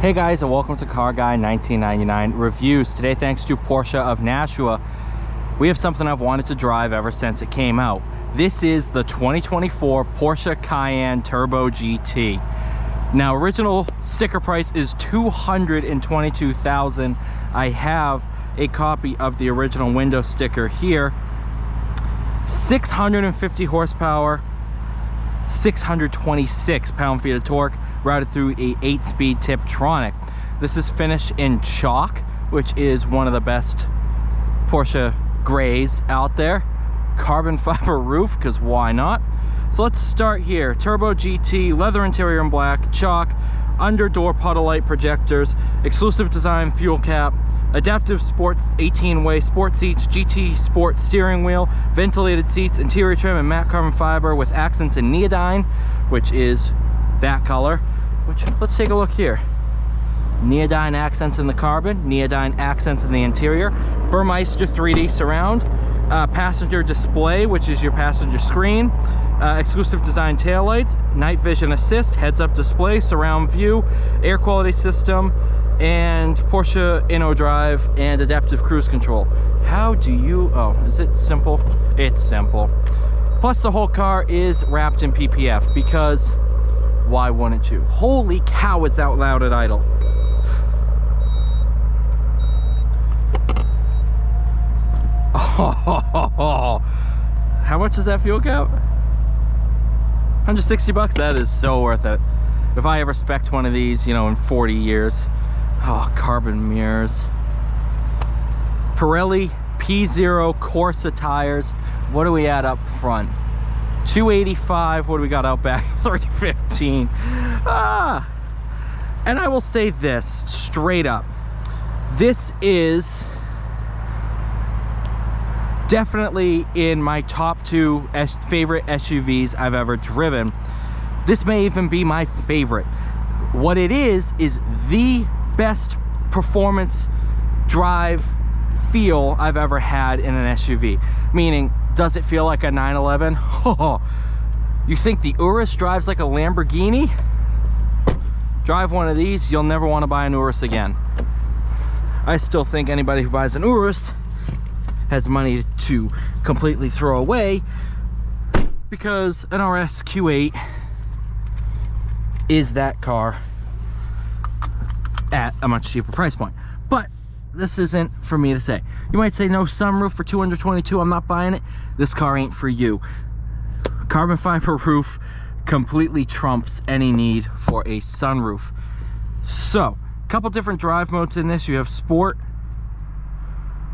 Hey guys, and welcome to Car Guy 1999 Reviews. Today, thanks to Porsche of Nashua, we have something I've wanted to drive ever since it came out. This is the 2024 Porsche Cayenne Turbo GT. Now, original sticker price is $222,000. I have a copy of the original window sticker here. 650 horsepower, 626 pound-feet of torque, routed through a 8-speed Tiptronic. This is finished in chalk, which is one of the best Porsche grays out there. Carbon fiber roof, because why not? So let's start here. Turbo GT, leather interior in black, chalk, under door puddle light projectors, exclusive design fuel cap, adaptive sports 18-way sport seats, GT sport steering wheel, ventilated seats, interior trim in matte carbon fiber with accents in neodyne, which is that color. Let's take a look here. Neodyne accents in the carbon, neodyne accents in the interior, Burmeister 3D surround, passenger display, which is your passenger screen, exclusive design taillights, night vision assist, heads-up display, surround view, air quality system, and Porsche InnoDrive and adaptive cruise control. How do you, oh, is it simple? It's simple. Plus the whole car is wrapped in PPF because why wouldn't you? Holy cow, is that loud at idle. Oh, how much is that fuel cap? 160 bucks. That is so worth it. If I ever spec'd one of these, you know, in 40 years. Oh, carbon mirrors. Pirelli P0 Corsa tires. What do we add up front? 285. What do we got out back? 315. And I will say this straight up. This is definitely in my top 2 favorite SUVs I've ever driven. This may even be my favorite. What it is the best performance drive feel I've ever had in an SUV. Meaning, does it feel like a 911? Oh, you think the Urus drives like a Lamborghini? Drive one of these, you'll never want to buy an Urus again. I still think anybody who buys an Urus has money to completely throw away, because an RS Q8 is that car at a much cheaper price point. But this isn't for me to say. You might say, no sunroof for $222, I'm not buying it. This car ain't for you. Carbon fiber roof completely trumps any need for a sunroof. So, a couple different drive modes in this. You have sport,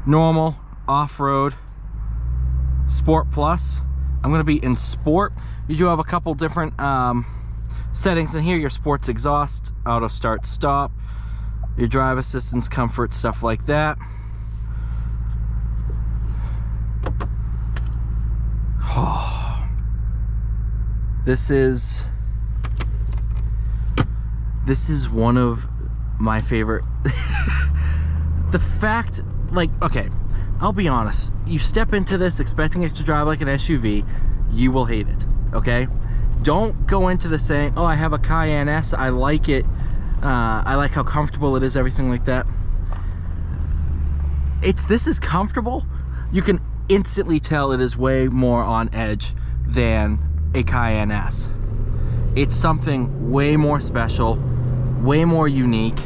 normal, off-road, sport plus. I'm going to be in sport. You do have a couple different settings in here. Your sports exhaust, auto start stop, your drive assistance, comfort, stuff like that. Oh, this is one of my favorite. The fact, like, okay, I'll be honest, you step into this expecting it to drive like an SUV, you will hate it, okay? Don't go into this saying, oh, I have a Cayenne S, I like it, I like how comfortable it is, everything like that. This is comfortable. You can instantly tell it is way more on edge than a Cayenne S. It's something way more special, way more unique.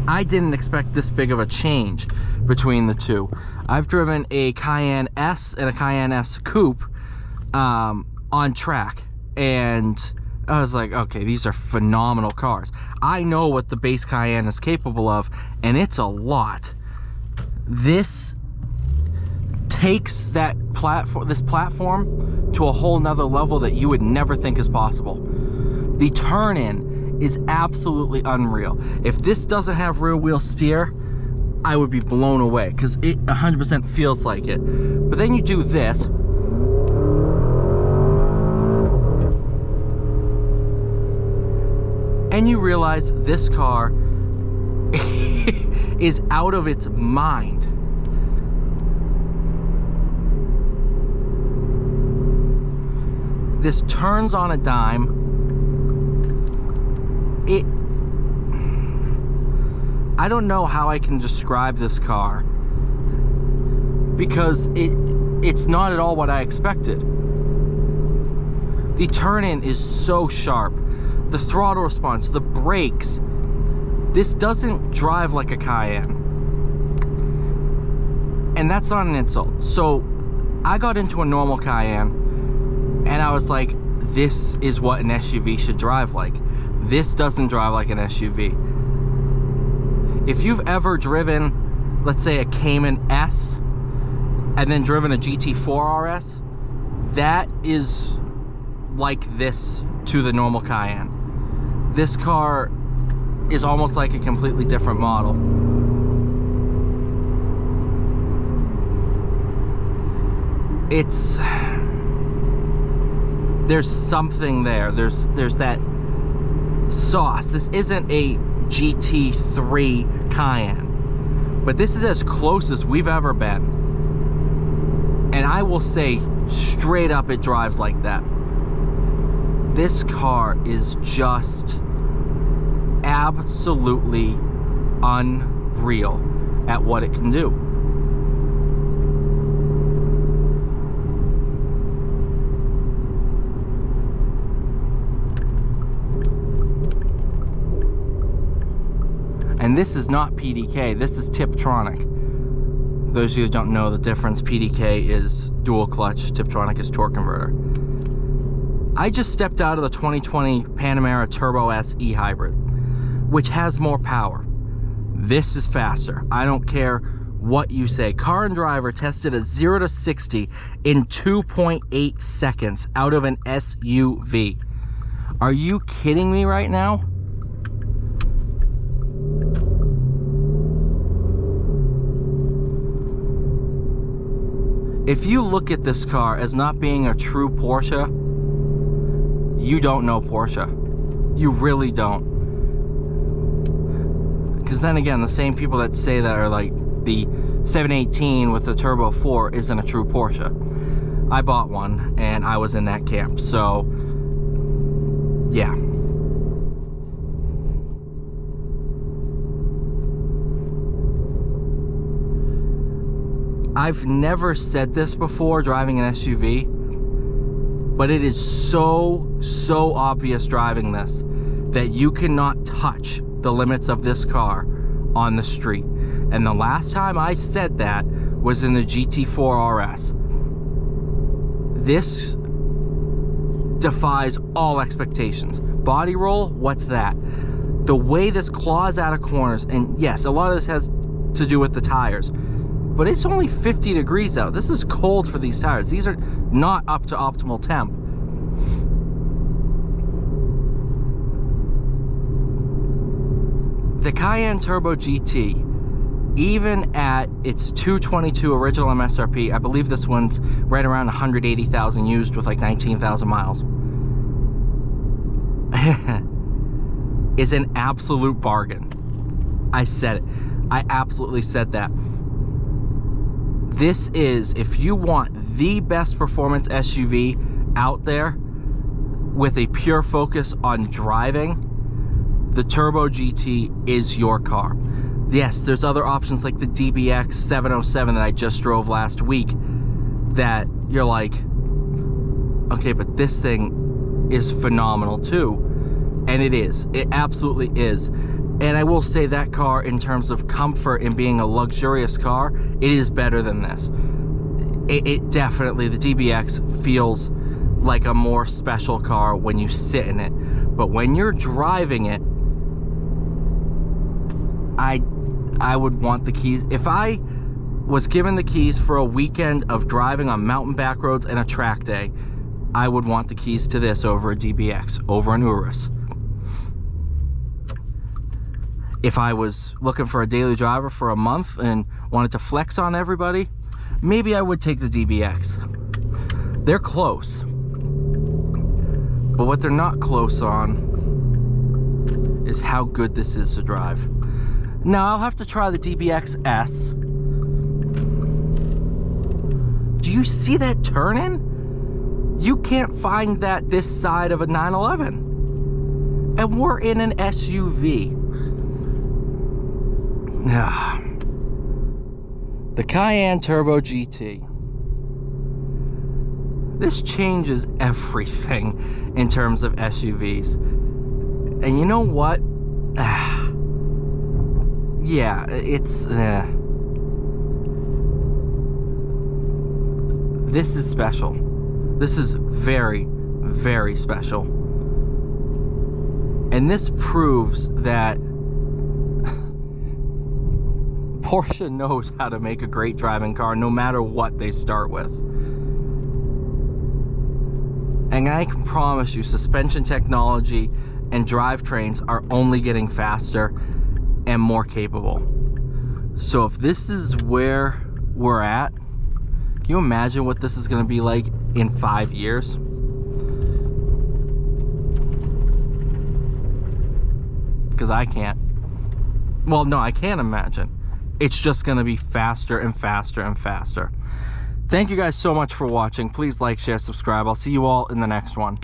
I didn't expect this big of a change between the two. I've driven a Cayenne S and a Cayenne S Coupe on track, and I was like, okay, these are phenomenal cars. I know what the base Cayenne is capable of, and it's a lot. This takes that platform to a whole nother level that you would never think is possible. The turn-in is absolutely unreal. If this doesn't have rear wheel steer, I would be blown away, because it 100% feels like it. But then you do this, and you realize this car is out of its mind. This turns on a dime, I don't know how I can describe this car, because it's not at all what I expected. The turn-in is so sharp. The throttle response, the brakes. This doesn't drive like a Cayenne. And that's not an insult. So I got into a normal Cayenne and I was like, this is what an SUV should drive like. This doesn't drive like an SUV. If you've ever driven, let's say, a Cayman S and then driven a GT4 RS, that is like this to the normal Cayenne. This car is almost like a completely different model. There's something there. There's that sauce. This isn't a GT3 Cayenne, but this is as close as we've ever been. And I will say straight up, it drives like that. This car is just absolutely unreal at what it can do. And this is not PDK, this is Tiptronic. Those of you who don't know the difference, PDK is dual clutch, Tiptronic is torque converter. I just stepped out of the 2020 Panamera Turbo S e-hybrid, which has more power. This is faster. I don't care what you say. Car and Driver tested a 0 to 60 in 2.8 seconds out of an SUV. Are you kidding me right now? If you look at this car as not being a true Porsche, you don't know Porsche. You really don't. Because then again, the same people that say that are like the 718 with the Turbo 4 isn't a true Porsche. I bought one and I was in that camp, so yeah. I've never said this before driving an SUV, but it is so obvious driving this that you cannot touch the limits of this car on the street. And the last time I said that was in the GT4 RS. This defies all expectations. Body roll, what's that? The way this claws out of corners, and yes, a lot of this has to do with the tires, but it's only 50 degrees out. This is cold for these tires. These are not up to optimal temp. The Cayenne Turbo GT, even at its 222 original MSRP, I believe this one's right around 180,000 used with like 19,000 miles, is an absolute bargain. I said it. I absolutely said that. This is, if you want the best performance SUV out there with a pure focus on driving, the Turbo GT is your car. Yes, there's other options like the DBX 707 that I just drove last week that you're like, okay, but this thing is phenomenal too. And it is. It absolutely is. And I will say that car, in terms of comfort and being a luxurious car, it is better than this. It definitely, the DBX feels like a more special car when you sit in it. But when you're driving it, I would want the keys. If I was given the keys for a weekend of driving on mountain back roads and a track day, I would want the keys to this over a DBX, over an Urus. If I was looking for a daily driver for a month and wanted to flex on everybody, maybe I would take the DBX. They're close. But what they're not close on is how good this is to drive. Now, I'll have to try the DBX S. Do you see that turn-in? You can't find that this side of a 911. and we're in an SUV. The Cayenne Turbo GT. This changes everything in terms of SUVs. And you know what? Yeah, it's... This is special. This is very, very special. And this proves that Porsche knows how to make a great driving car no matter what they start with. And I can promise you, suspension technology and drivetrains are only getting faster and more capable. So if this is where we're at, can you imagine what this is going to be like in 5 years? Because I can't. Well, no, I can't imagine. It's just going to be faster and faster and faster. Thank you guys so much for watching. Please like, share, subscribe. I'll see you all in the next one.